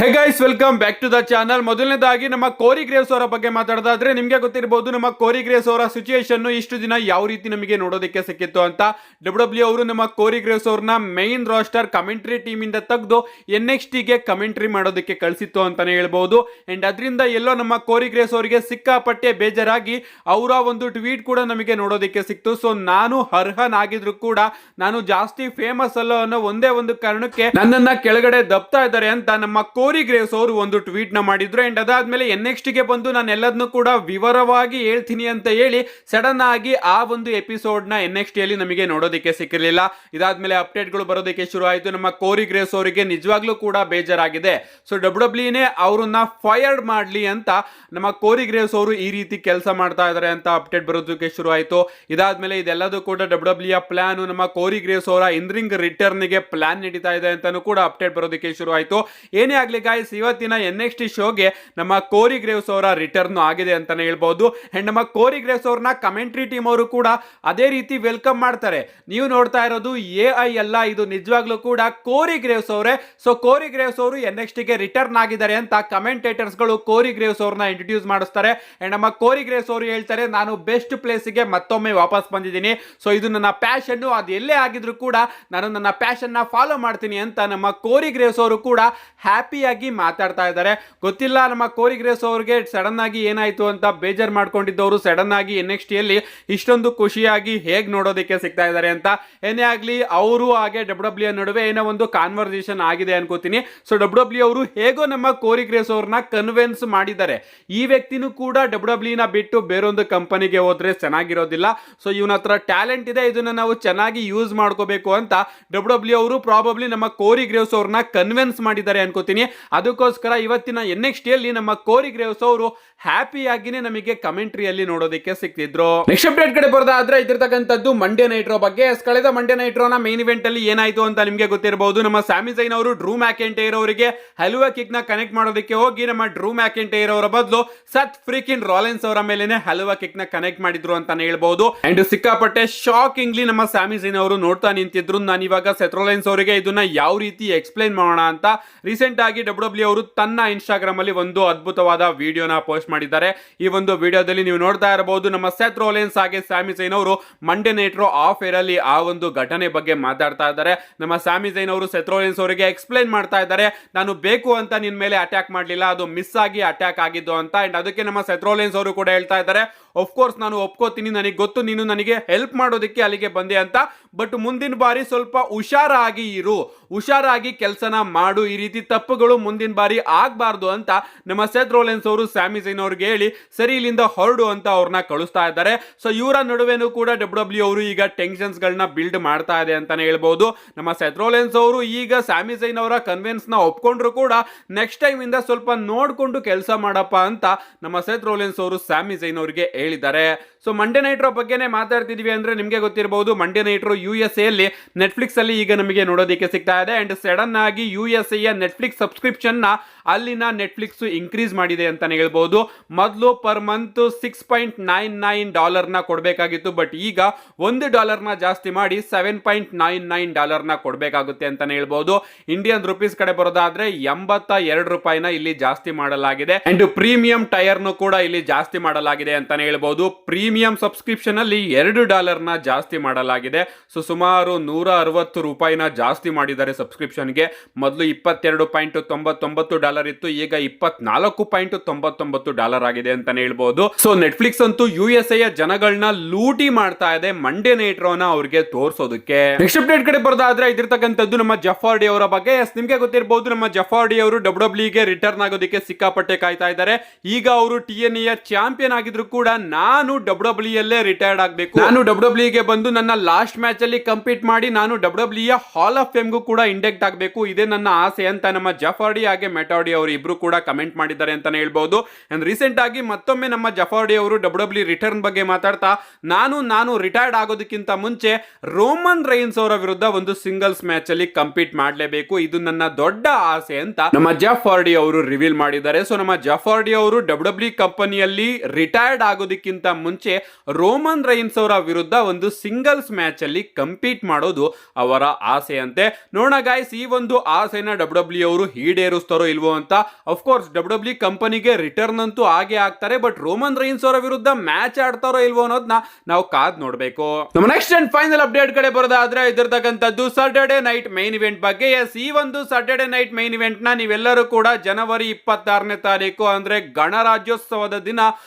Hey guys, welcome back to the channel. ಮೊದಲನೇದಾಗಿ ನಮ್ಮ ಕೋರಿ ಗ್ರೇವ್ಸ್ ಅವರ ಬಗ್ಗೆ ಮಾತಾಡೋದಾದ್ರೆ ನಿಮಗೆ ಗೊತ್ತಿರಬಹುದು ನಮ್ಮ ಕೋರಿ ಗ್ರೇವ್ಸ್ ಅವರ ಸಿಚುಯೇಷನ್ ಇಷ್ಟು ದಿನ ಯಾವ ರೀತಿ ನಮಗೆ ನೋಡೋದಕ್ಕೆ ಸಿಕ್ಕಿತ್ತು ಅಂತ. ಡಬ್ಲ್ಯೂ ಅವರು ನಮ್ಮ ಕೋರಿ ಗ್ರೇವ್ಸ್ ಅವ್ರನ್ನ ಮೈನ್ ರಾಸ್ಟರ್ ಕಮೆಂಟ್ರಿ ಟೀಮ್ ಇಂದ ತೆಗೆದು NXT ಗೆ ಕಮೆಂಟ್ರಿ ಮಾಡೋದಕ್ಕೆ ಕಳಿಸಿತ್ತು ಅಂತಾನೆ ಹೇಳ್ಬಹುದು. ಅಂಡ್ ಅದರಿಂದ ಎಲ್ಲೋ ನಮ್ಮ ಕೋರಿ ಗ್ರೇವ್ಸ್ ಅವರಿಗೆ ಸಿಕ್ಕಾಪಟ್ಟೆ ಬೇಜಾರಾಗಿ ಅವರ ಒಂದು ಟ್ವೀಟ್ ಕೂಡ ನಮಗೆ ನೋಡೋದಕ್ಕೆ ಸಿಕ್ತು. ಸೊ ನಾನು ಅರ್ಹನಾಗಿದ್ರು ಕೂಡ ನಾನು ಜಾಸ್ತಿ ಫೇಮಸ್ ಅಲ್ಲ ಅನ್ನೋ ಒಂದೇ ಒಂದು ಕಾರಣಕ್ಕೆ ನನ್ನನ್ನ ಕೆಳಗಡೆ ದಬ್ತಾ ಇದ್ದಾರೆ ಅಂತ ನಮ್ಮ ಕೋರಿ ಗ್ರೇವ್ಸ್ ಅವರು ಒಂದು ಟ್ವೀಟ್ ನ ಮಾಡಿದ್ರು. ಅಂಡ್ ಅದಾದ್ಮೇಲೆ NXT ಗೆ ಬಂದು ನಾನು ಎಲ್ಲದನ್ನು ಕೂಡ ವಿವರವಾಗಿ ಹೇಳ್ತೀನಿ ಅಂತ ಹೇಳಿ ಸಡನ್ ಆಗಿ ಆ ಒಂದು ಎಪಿಸೋಡ್ ನ NXT ಅಲ್ಲಿ ನಮಗೆ ನೋಡೋದಕ್ಕೆ ಸಿಕ್ಕಿರಲಿಲ್ಲ. ಇದಾದ್ಮೇಲೆ ಅಪ್ಡೇಟ್ ಗಳು ಬರೋದಕ್ಕೆ ಶುರು ಆಯಿತು. ನಮ್ಮ ಕೋರಿ ಗ್ರೇವ್ಸ್ ಅವರಿಗೆ ನಿಜವಾಗ್ಲೂ ಕೂಡ ಬೇಜಾರಾಗಿದೆ. ಸೊ WWE ಅವರನ್ನ ಫೈರ್ಡ್ ಮಾಡ್ಲಿ ಅಂತ ನಮ್ಮ ಕೋರಿ ಗ್ರೇವ್ಸ್ ಅವರು ಈ ರೀತಿ ಕೆಲಸ ಮಾಡ್ತಾ ಇದ್ದಾರೆ ಅಂತ ಅಪ್ಡೇಟ್ ಬರೋದಕ್ಕೆ ಶುರು ಆಯಿತು. ಇದಾದ್ಮೇಲೆ ಇದೆಲ್ಲದೂ ಕೂಡ WWE ಪ್ಲಾನ್, ನಮ್ಮ ಕೋರಿ ಗ್ರೇವ್ಸ್ ಅವರ ಇಂದ್ರಿಂಗ್ ರಿಟರ್ನ್ ಗೆ ಪ್ಲಾನ್ ನಡೀತಾ ಇದೆ ಅಂತಾನು ಕೂಡ ಅಪ್ಡೇಟ್ ಬರೋದಕ್ಕೆ ಶುರು ಆಯಿತು. ಏನೇ ಆಗ್ಲಿ ಗಾಯ್ಸ್, ಇವತ್ತಿನ NXT ಶೋಗೆ ನಮ್ಮ ಕೋರಿ ಗ್ರೇವ್ಸ್ ಅವರ ರಿಟರ್ನ್ ಆಗಿದೆ ಅಂತಾನೆ ಹೇಳ್ಬಹುದು. ಅಂಡ್ ನಮ್ಮ ಕೋರಿ ಗ್ರೇವ್ಸ್ ಅವ್ರನ್ನ ಕಮೆಂಟ್ರಿ ಟೀಮ್ ಅವರು ಕೂಡ ಅದೇ ರೀತಿ ವೆಲ್ಕಮ್ ಮಾಡ್ತಾರೆ. ನೀವು ನೋಡ್ತಾ ಇರೋದು AI ಅಲ್ಲ, ಇದು ನಿಜವಾಗ್ಲೂ ಕೂಡ ಕೋರಿ ಗ್ರೇವ್ಸ್ ಅವರೇ. ಸೊ ಕೋರಿ ಗ್ರೇವ್ಸ್ ಅವರು NXT ಗೆ ರಿಟರ್ನ್ ಆಗಿದ್ದಾರೆ ಅಂತ ಕಮೆಂಟೇಟರ್ಸ್ ಗಳು ಕೋರಿ ಗ್ರೇವ್ಸ್ ಅವ್ರನ್ನ ಇಂಟ್ರೊಡ್ಯೂಸ್ ಮಾಡಿಸ್ತಾರೆ. ಅಂಡ್ ನಮ್ಮ ಕೋರಿ ಗ್ರೇವ್ಸ್ ಅವರು ಹೇಳ್ತಾರೆ, ನಾನು ಬೆಸ್ಟ್ ಪ್ಲೇಸ್ ಗೆ ಮತ್ತೊಮ್ಮೆ ವಾಪಸ್ ಬಂದಿದ್ದೀನಿ. ಸೊ ಇದು ನನ್ನ ಪ್ಯಾಷನ್, ಅದು ಎಲ್ಲೇ ಆಗಿದ್ರು ಕೂಡ ನಾನು ನನ್ನ ಪ್ಯಾಷನ್ ನ ಫಾಲೋ ಮಾಡ್ತೀನಿ ಅಂತ ನಮ್ಮ ಕೋರಿ ಗ್ರೇವ್ಸ್ ಅವರು ಕೂಡ ಹ್ಯಾಪಿಯಾಗಿ ಮಾತಾಡ್ತಾ ಇದ್ದಾರೆ. ಗೊತ್ತಿಲ್ಲ ನಮ್ಮ ಕೋರಿ ಗ್ರೇವ್ಸ್ ಅವರಿಗೆ ಸಡನ್ ಆಗಿ ಏನಾಯ್ತು ಅಂತ ಬೇಜಾರು ಮಾಡ್ಕೊಂಡಿದ್ದವರು ಸಡನ್ ಆಗಿ NXT ಯಲ್ಲಿ ಇಷ್ಟೊಂದು ಖುಷಿಯಾಗಿ ಹೇಗ್ ನೋಡೋದಕ್ಕೆ ಸಿಗ್ತಾ ಇದ್ದಾರೆ ಅಂತ. ಏನೇ ಆಗ್ಲಿ, ಅವರು ಹಾಗೆ WWE ನಡುವೆ ಏನೋ ಒಂದು ಕಾನ್ವರ್ಸೇಷನ್ ಆಗಿದೆ ಅನ್ಕೋತೀನಿ. ಸೊ WWE ಅವರು ಹೇಗೋ ನಮ್ಮ ಕೋರಿ ಗ್ರೇವ್ಸ್ ಅವ್ರನ್ನ ಕನ್ವಿನ್ಸ್ ಮಾಡಿದ್ದಾರೆ. ಈ ವ್ಯಕ್ತಿನೂ ಕೂಡ WWE ನ ಬಿಟ್ಟು ಬೇರೊಂದು ಕಂಪನಿಗೆ ಹೋದ್ರೆ ಚೆನ್ನಾಗಿರೋದಿಲ್ಲ. ಸೊ ಇವನ ಹತ್ರ ಟ್ಯಾಲೆಂಟ್ ಇದೆ, ಇದನ್ನ ನಾವು ಚೆನ್ನಾಗಿ ಯೂಸ್ ಮಾಡ್ಕೋಬೇಕು ಅಂತ WWE ಅವರು ಪ್ರಾಬಬ್ಲಿ ನಮ್ಮ ಕೋರಿ ಗ್ರೇವ್ಸ್ ಅವ್ರನ್ನ ಕನ್ವಿನ್ಸ್ ಮಾಡಿದ್ದಾರೆ ಅನ್ಕೋತೀನಿ. ಅದಕ್ಕೋಸ್ಕರ ಇವತ್ತಿನ NXT ಯಲ್ಲಿ ನಮ್ಮ ಕೋರಿ ಗ್ರೇವ್ಸ್ ಅವರು ಹ್ಯಾಪಿಯಾಗಿನೇ ನಮಗೆ ಕಮೆಂಟ್ರಿಯಲ್ಲಿ ನೋಡೋದಕ್ಕೆ ಸಿಕ್ತಿದ್ರು. ನೆಕ್ಸ್ಟ್ ಅಪ್ಡೇಟ್ ಕಡೆ ಬರೋದಾದ್ರೆ ಇದಿರ್ತಕ್ಕಂಥದ್ದು ಮಂಡೇ ನೈಟ್ ರೋ ಬಗ್ಗೆ. ಕಳೆದ ಮಂಡೇ ನೈಟ್ ರೋನ ಮೇನ್ ಇವೆಂಟ್ ಅಲ್ಲಿ ಏನಾಯ್ತು ಅಂತ ನಿಮಗೆ ಗೊತ್ತಿರಬಹುದು. ನಮ್ಮ ಸ್ಯಾಮಿ ಝೈನ್ ಅವರು ಡ್ರೂ ಮ್ಯಾಕೆಂಟೈರ್ ಅವರಿಗೆ ಹಲುವಾ ಕಿಕ್ ನ ಕನೆಕ್ಟ್ ಮಾಡೋದಕ್ಕೆ ಹೋಗಿ ನಮ್ಮ ಡ್ರೂ ಮ್ಯಾಕೆಂಟೈರ್ ಅವರ ಬದಲು ಸತ್ ಫ್ರೀಕಿನ್ ರಾಲೆನ್ಸ್ ಅವರ ಮೇಲೆನೆ ಹಲುವಾ ಕಿಕ್ ನ ಕನೆಕ್ಟ್ ಮಾಡಿದ್ರು ಅಂತಾನೆ ಹೇಳ್ಬಹುದು. ಅಂಡ್ ಸಿಕ್ಕಾಪಟ್ಟೆ ಶಾಕಿಂಗ್ಲಿ ನಮ್ಮ ಸ್ಯಾಮಿ ಝೈನ್ ಅವರು ನೋಡ್ತಾ ನಿಂತಿದ್ರು. ನಾನು ಇವಾಗ ಸೆತ್ ರಾಲೆನ್ಸ್ ಅವರಿಗೆ ಇದನ್ನ ಯಾವ ರೀತಿ ಎಕ್ಸ್ಪ್ಲೈನ್ ಮಾಡೋಣ ಅಂತ ರೀಸೆಂಟ್ ಆಗಿ WWE ಅವರು ತನ್ನ ಇನ್ಸ್ಟಾಗ್ರಾಮ್ ಅಲ್ಲಿ ಒಂದು ಅದ್ಭುತವಾದ ವಿಡಿಯೋನ ಪೋಸ್ಟ್ ಮಾಡಿದ್ದಾರೆ. ಈ ಒಂದು ವಿಡಿಯೋದಲ್ಲಿ ನೀವು ನೋಡ್ತಾ ಇರಬಹುದು ನಮ್ಮ ಸೆತ್ ರಾಲೆನ್ಸ್ ಹಾಗೆ ಸ್ಯಾಮಿ ಝೈನ್ ಅವರು Monday night Raw off air ಅಲ್ಲಿ ಆ ಒಂದು ಘಟನೆ ಬಗ್ಗೆ ಮಾತಾಡ್ತಾ ಇದ್ದಾರೆ. ನಮ್ಮ ಸ್ಯಾಮಿ ಝೈನ್ ಅವರು ಸೆತ್ ರಾಲೆನ್ಸ್ ಅವರಿಗೆ ಎಕ್ಸ್ಪ್ಲೈನ್ ಮಾಡ್ತಾ ಇದ್ದಾರೆ, ನಾನು ಬೇಕು ಅಂತ ನಿನ್ ಮೇಲೆ ಅಟ್ಯಾಕ್ ಮಾಡಲಿಲ್ಲ, ಅದು ಮಿಸ್ ಆಗಿ ಅಟ್ಯಾಕ್ ಆಗಿದ್ದು ಅಂತ. ಅಂಡ್ ಅದಕ್ಕೆ ನಮ್ಮ ಸೆತ್ ರಾಲೆನ್ಸ್ ಅವರು ಕೂಡ ಹೇಳ್ತಾ ಇದ್ದಾರೆ, ಆಫ್ ಕೋರ್ಸ್ ನಾನು ಒಪ್ಕೋತೀನಿ, ನನಗೆ ಗೊತ್ತು ನೀನು ನನಗೆ ಹೆಲ್ಪ್ ಮಾಡೋದಕ್ಕೆ ಅಲ್ಲಿಗೆ ಬಂದೆ ಅಂತ, ಬಟ್ ಮುಂದಿನ ಬಾರಿ ಸ್ವಲ್ಪ ಹುಷಾರಾಗಿ ಇರು, ಹುಷಾರಾಗಿ ಕೆಲಸನ ಮಾಡು, ಈ ರೀತಿ ತಪ್ಪುಗಳು ಮುಂದಿನ ಬಾರಿ ಆಗಬಾರ್ದು ಅಂತ ನಮ್ಮ ಸೆತ್ ರಾಲೆನ್ಸ್ ಅವರು ಸ್ಯಾಮಿ ಝೈನ್ ಅವ್ರಿಗೆ ಹೇಳಿ ಸರಿ ಇಲ್ಲಿಂದ ಹೊರಡು ಅಂತ ಅವ್ರನ್ನ ಕಳಿಸ್ತಾ ಇದ್ದಾರೆ. ಸೊ ಇವರ ನಡುವೆನೂ ಕೂಡ WWE ಅವರು ಈಗ ಟೆನ್ಷನ್ಸ್ ಗಳನ್ನ ಬಿಲ್ಡ್ ಮಾಡ್ತಾ ಇದೆ ಅಂತಾನೆ ಹೇಳ್ಬಹುದು. ನಮ್ಮ ಸೆತ್ ರಾಲೆನ್ಸ್ ಅವರು ಈಗ ಸ್ಯಾಮಿ ಝೈನ್ ಅವರ ಕನ್ವಿನ್ಸ್ ನ ಒಪ್ಕೊಂಡ್ರು ಕೂಡ ನೆಕ್ಸ್ಟ್ ಟೈಮ್ ಇಂದ ಸ್ವಲ್ಪ ನೋಡ್ಕೊಂಡು ಕೆಲಸ ಮಾಡಪ್ಪ ಅಂತ ನಮ್ಮ ಸೆತ್ ರಾಲೆನ್ಸ್ ಅವರು ಸ್ಯಾಮಿ ಝೈನ್ ಅವರಿಗೆ ಹೇಳಿದ್ದಾರೆ. ಸೊ ಮಂಡೇ ನೈಟ್ ರೋ ಬಗ್ಗೆನೇ ಮಾತಾಡ್ತಿದೀವಿ ಅಂದ್ರೆ ನಿಮಗೆ ಗೊತ್ತಿರಬಹುದು, ಮಂಡೇ ನೈಟ್ ರೋ USA ಅಲ್ಲಿ ನೆಟ್ಫ್ಲಿಕ್ಸ್ ಅಲ್ಲಿ ಈಗ ನಮಗೆ ನೋಡೋದಕ್ಕೆ ಸಿಗ್ತಾ ಇದೆ. ಅಂಡ್ ಸಡನ್ ಆಗಿ USA ಯ ನೆಟ್ಫ್ಲಿಕ್ಸ್ ಸಬ್ಸ್ಕ್ರಿಪ್ಷನ್ ನ ಅಲ್ಲಿನ ನೆಟ್ಫ್ಲಿಕ್ಸ್ ಇನ್ಕ್ರೀಸ್ ಮಾಡಿದೆ ಅಂತಾನೆ ಹೇಳ್ಬಹುದು. ಮೊದಲು ಪರ್ ಮಂತ್ $6.99 ನ ಕೊಡಬೇಕಾಗಿತ್ತು, ಬಟ್ ಈಗ $1 ನ ಜಾಸ್ತಿ ಮಾಡಿ $7.99 ನ ಕೊಡಬೇಕಾಗುತ್ತೆ ಅಂತಾನೆ ಹೇಳ್ಬಹುದು. ಇಂಡಿಯನ್ ರುಪೀಸ್ ಕಡೆ ಬರೋದಾದ್ರೆ $82 ಇಲ್ಲಿ ಜಾಸ್ತಿ ಮಾಡಲಾಗಿದೆ. ಅಂಡ್ ಪ್ರೀಮಿಯಂ ಟೈರ್ ನು ಕೂಡ ಇಲ್ಲಿ ಜಾಸ್ತಿ ಮಾಡಲಾಗಿದೆ ಅಂತಾನೆ ಹೇಳ್ಬಹುದು. ಪ್ರೀಮಿಯಂ ಸಬ್ಸ್ಕ್ರಿಪ್ಷನ್ ಅಲ್ಲಿ $2 ನ ಜಾಸ್ತಿ ಮಾಡಲಾಗಿದೆ. ಸೊ ಸುಮಾರು $160 ಜಾಸ್ತಿ ಮಾಡಿದ್ದಾರೆ ಸಬ್ಸ್ಕ್ರಿಪ್ಷನ್ ಗೆ. ಮೊದಲು $22.99 ಇತ್ತು, ಈಗ $24.99 ಆಗಿದೆ ಅಂತಾನೆ ಹೇಳ್ಬಹುದು. ಸೊ ನೆಟ್ಫ್ಲಿಕ್ಸ್ ಅಂತೂ USA ಯ ಜನಗಳನ್ನ ಲೂಟಿ ಮಾಡ್ತಾ ಇದೆ ಮಂಡೇ ನೈಟ್ ರೋನ ಅವ್ರಿಗೆ ತೋರಿಸೋದಕ್ಕೆ. ನೆಕ್ಸ್ಟ್ ಅಪ್ಡೇಟ್ ಕಡೆ ಬರೋದಾದ್ರೆ ಇದಿರ್ತಕ್ಕಂಥದ್ದು ನಮ್ಮ ಜೆಫ್ ಹಾರ್ಡಿ ಅವರ ಬಗ್ಗೆ. ನಿಮ್ಗೆ ಗೊತ್ತಿರಬಹುದು, ನಮ್ಮ ಜೆಫ್ ಹಾರ್ಡಿ ಅವರು WWE ಗೆ ರಿಟರ್ನ್ ಆಗೋದಕ್ಕೆ ಸಿಕ್ಕಾಪಟ್ಟೆ ಕಾಯ್ತಾ ಇದ್ದಾರೆ. ಈಗ ಅವರು TNA ಯ ಚಾಂಪಿಯನ್ ಆಗಿದ್ರು ಕೂಡ ನಾನು WWE ಅಲ್ಲೇ ರಿಟೈರ್ಡ್ ಆಗಬೇಕು, ನಾನು WWE ಗೆ ಬಂದು ನನ್ನ ಲಾಸ್ಟ್ ಮ್ಯಾಚ್ ಅಲ್ಲಿ ಕಂಪೀಟ್ ಮಾಡಿ ನಾನು WWE ಯ ಹಾಲ್ ಆಫ್ ಫೇಮ್ ಗೂ ಕೂಡ ಇಂಡೆಕ್ಟ್ ಆಗಬೇಕು, ಇದೇ ನನ್ನ ಆಸೆ ಅಂತ ನಮ್ಮ ಜೆಫ್ ಹಾರ್ಡಿ ಹಾಗೆ ಮೆಟ್ ಹಾರ್ಡಿ ಅವರು ಇಬ್ರು ಕೂಡ ಕಮೆಂಟ್ ಮಾಡಿದ್ದಾರೆ ಅಂತಾನೆ ಹೇಳ್ಬಹುದು. ಅಂಡ್ ರೀಸೆಂಟ್ ಆಗಿ ಮತ್ತೊಮ್ಮೆ ನಮ್ಮ ಜೆಫ್ ಹಾರ್ಡಿ ಅವರು WWE ರಿಟರ್ನ್ ಬಗ್ಗೆ ಮಾತಾಡ್ತಾ ನಾನು ರಿಟೈರ್ಡ್ ಆಗೋದಕ್ಕಿಂತ ಮುಂಚೆ ರೋಮನ್ ರೈನ್ಸ್ ಅವರ ವಿರುದ್ಧ ಒಂದು ಸಿಂಗಲ್ಸ್ ಮ್ಯಾಚ್ ಅಲ್ಲಿ ಕಂಪೀಟ್ ಮಾಡಲೇಬೇಕು, ಇದು ನನ್ನ ದೊಡ್ಡ ಆಸೆ ಅಂತ ನಮ್ಮ ಜೆಫ್ ಹಾರ್ಡಿ ಅವರು ರಿವೀಲ್ ಮಾಡಿದ್ದಾರೆ. ಸೊ ನಮ್ಮ ಜೆಫ್ ಹಾರ್ಡಿ ಅವರು WWE ಕಂಪನಿಯಲ್ಲಿ ರಿಟೈರ್ಡ್ ಆಗೋದಕ್ಕಿಂತ ಮುಂಚೆ ರೋಮನ್ ರೈನ್ಸ್ ಅವರ ವಿರುದ್ಧ ಒಂದು ಸಿಂಗಲ್ಸ್ ಮ್ಯಾಚ್ ಅಲ್ಲಿ ಕಂಪೀಟ್ ಮಾಡೋದು ಅವರ ಆಸೆ ಅಂತೆ. ನೋಡೋಣ ಗಾಯ್ಸ್, ಈ ಒಂದು ಆಸೆನ WWE ಅವರು ಈಡೇರಿಸ್ತಾರೋ ಇಲ್ವೋ ಅಂತ. ಅಫ್ಕೋರ್ಸ್ ಡಬ್ಲ್ಯೂ ಕಂಪನಿಗೆ ರಿಟರ್ನ್ ಅಂತೂ ಆಗೇ ಆಗ್ತಾರೆ, ಬಟ್ ರೋಮನ್ ರೈನ್ಸ್ ಅವರ ವಿರುದ್ಧ ಮ್ಯಾಚ್ ಆಡ್ತಾರೋ ಇಲ್ವೋ ಅನ್ನೋದನ್ನ ನಾವು ಕಾದ್ ನೋಡ್ಬೇಕು. ನಮ್ಮ ನೆಕ್ಸ್ಟ್ ಅಂಡ್ ಫೈನಲ್ ಅಪ್ಡೇಟ್ ಕಡೆ ಬರೋದಾದ್ರೆ ಇದಿರ್ತಕ್ಕಂಥದ್ದು ಸಾಟರ್ಡೆ ನೈಟ್ ಮೈನ್ ಇವೆಂಟ್ ಬಗ್ಗೆ. ಎಸ್, ಈ ಒಂದು ಸಾಟರ್ಡೆ ನೈಟ್ ಮೈನ್ ಇವೆಂಟ್ ನ ನೀವೆಲ್ಲರೂ ಕೂಡ ಜನವರಿ 26ನೇ ತಾರೀಕು ಅಂದ್ರೆ ಗಣರಾಜ್ಯೋತ್ಸವದ ದಿನ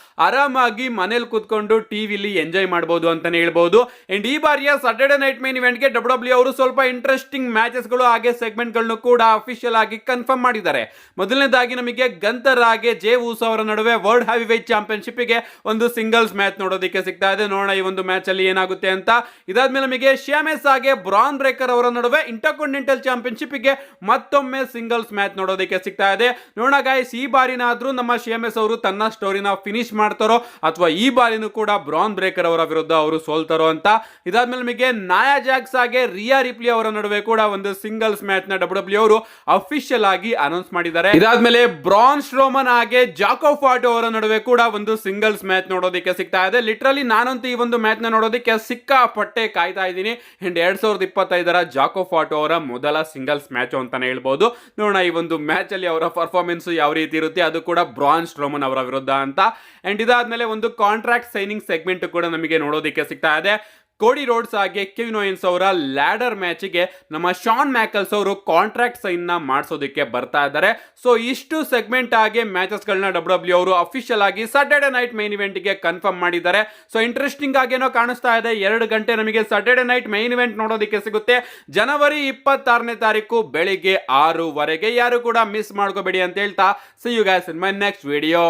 ಆರಾಮಾಗಿ ಮನೇಲಿ ಕೂತ್ಕೊಂಡು ಟಿವಿಲಿ ಎಂಜಾಯ್ ಮಾಡಬಹುದು ಅಂತಾನೆ ಹೇಳ್ಬಹುದು. ಅಂಡ್ ಈ ಬಾರಿಯ ಸಾಟರ್ಡೆ ನೈಟ್ ಮೈನ್ ಇವೆಂಟ್ ಗೆ ಡಬ್ಲ್ಯೂ ಅವರು ಸ್ವಲ್ಪ ಇಂಟ್ರೆಸ್ಟಿಂಗ್ ಮ್ಯಾಚಸ್ ಗಳು ಹಾಗೆ ಸೆಗ್ಮೆಂಟ್ ಗಳನ್ನು ಕೂಡ ಅಫಿಷಿಯಲ್ ಆಗಿ ಕನ್ಫರ್ಮ್ ಮಾಡಿದ್ದಾರೆ. ಮೊದಲನೇದಾಗಿ ನಮಗೆ ಗಂತರ್ ಹಾಗೆ ಜೇ ಊಸೋ ಅವರ ನಡುವೆ ವರ್ಲ್ಡ್ ಹೆವಿ ವೇಟ್ ಚಾಂಪಿಯನ್ಶಿಪ್ ಗೆ ಒಂದು ಸಿಂಗಲ್ಸ್ ಮ್ಯಾಚ್ ನೋಡೋದಕ್ಕೆ ಸಿಗ್ತಾ ಇದೆ. ನೋಡೋಣ ಈ ಒಂದು ಮ್ಯಾಚ್ ಅಲ್ಲಿ ಏನಾಗುತ್ತೆ ಅಂತ. ಇದಾದ್ಮೇಲೆ ನಮಗೆ ಶೇಮೆಸ್ ಹಾಗೆ ಬ್ರಾನ್ ಬ್ರೇಕರ್ ಅವರ ನಡುವೆ ಇಂಟರ್ಕಾಂಟಿನೆಂಟಲ್ ಚಾಂಪಿಯನ್ಶಿಪ್ ಗೆ ಮತ್ತೊಮ್ಮೆ ಸಿಂಗಲ್ಸ್ ಮ್ಯಾಚ್ ನೋಡೋದಕ್ಕೆ ಸಿಗ್ತಾ ಇದೆ. ನೋಡೋಣ ಗೈಸ್, ಈ ಬಾರಿನಾದ್ರೂ ನಮ್ಮ ಶೇಮೆಸ್ ಅವರು ತನ್ನ ಸ್ಟೋರಿನ ಫಿನಿಶ್ ಮಾಡ್ತಾರೋ ಅಥವಾ ಈ ಬಾರಿನೂ ಕೂಡ ಬ್ರಾನ್ ಬ್ರೇಕರ್ ಅವರ ವಿರುದ್ಧ ಅವರು ಸೋಲ್ತಾರೋ ಅಂತ. ಇದಾದ್ಮೇಲೆ ನಮಗೆ ನಾಯಾ ಜಾಕ್ಸ್ ಹಾಗೆ ರಿಯಾ ರಿಪ್ಲಿ ಅವರ ನಡುವೆ ಕೂಡ ಒಂದು ಸಿಂಗಲ್ಸ್ ಮ್ಯಾಚ್ ನ ಡಬ್ಲ್ಯೂ ಅವರು ಅಫಿಷಿಯಲ್ ಆಗಿ ಅನೌನ್ಸ್ ಮಾಡಿದ್ದಾರೆ. ಇದಾದ್ಮೇಲೆ ಬ್ರಾನ್ ಸ್ಟ್ರೋಮನ್ ಹಾಗೆ ಜಾಕೋ ಫಾಟೋ ಅವರ ನಡುವೆ ಕೂಡ ಒಂದು ಸಿಂಗಲ್ಸ್ ಮ್ಯಾಚ್ ನೋಡೋದಕ್ಕೆ ಸಿಗ್ತಾ ಇದೆ. ಲಿಟ್ರಲಿ ನಾನಂತೂ ಈ ಒಂದು ಮ್ಯಾಚ್ ನ ನೋಡೋದಕ್ಕೆ ಸಿಕ್ಕಾಪಟ್ಟೆ ಕಾಯ್ತಾ ಇದ್ದೀನಿ. ಅಂಡ್ 2025ರ ಜಾಕೋ ಫಾಟೋ ಅವರ ಮೊದಲ ಸಿಂಗಲ್ಸ್ ಮ್ಯಾಚ್ ಅಂತಾನೆ ಹೇಳ್ಬಹುದು. ನೋಡೋಣ ಈ ಒಂದು ಮ್ಯಾಚ್ ಅಲ್ಲಿ ಅವರ ಪರ್ಫಾರ್ಮೆನ್ಸ್ ಯಾವ ರೀತಿ ಇರುತ್ತೆ, ಅದು ಕೂಡ ಬ್ರಾನ್ ಸ್ಟ್ರೋಮನ್ ಅವರ ವಿರುದ್ಧ ಅಂತ. ಅಂಡ್ ಇದಾದ್ಮೇಲೆ ಒಂದು ಕಾಂಟ್ರಾಕ್ಟ್ ಸೈನಿಂಗ್ ಸೆಗ್ಮೆಂಟ್ ಕೂಡ ನಮಗೆ ನೋಡೋದಕ್ಕೆ ಸಿಗ್ತಾ ಇದೆ. ಕೋಡಿ ರೋಡ್ಸ್ ಹಾಗೆ ಕೆವಿನ್ ಓಯನ್ಸ್ ಅವರ ಲ್ಯಾಡರ್ ಮ್ಯಾಚ್ಗೆ ನಮ್ಮ ಶಾನ್ ಮ್ಯಾಕಲ್ಸ್ ಅವರು ಕಾಂಟ್ರಾಕ್ಟ್ ಸೈನ್ ನ ಮಾಡಿಸೋದಕ್ಕೆ ಬರ್ತಾ ಇದ್ದಾರೆ. ಸೊ ಇಷ್ಟು ಸೆಗ್ಮೆಂಟ್ ಆಗಿ ಮ್ಯಾಚಸ್ ಗಳನ್ನ ಡಬ್ಲ್ಯೂ ಅವರು ಅಫಿಷಿಯಲ್ ಆಗಿ ಸಾಟರ್ಡೆ ನೈಟ್ ಮೈನ್ ಇವೆಂಟ್ ಗೆ ಕನ್ಫರ್ಮ್ ಮಾಡಿದ್ದಾರೆ. ಸೊ ಇಂಟ್ರೆಸ್ಟಿಂಗ್ ಆಗೇನೋ ಕಾಣಿಸ್ತಾ ಇದೆ. 2 ಗಂಟೆ ನಮಗೆ ಸಾಟರ್ಡೆ ನೈಟ್ ಮೈನ್ ಇವೆಂಟ್ ನೋಡೋದಕ್ಕೆ ಸಿಗುತ್ತೆ ಜನವರಿ 26ನೇ ತಾರೀಕು ಬೆಳಿಗ್ಗೆ 6 ಗಂಟೆಗೆ. ಯಾರು ಕೂಡ ಮಿಸ್ ಮಾಡ್ಕೋಬೇಡಿ ಅಂತ ಹೇಳ್ತಾ, see you guys in my next video.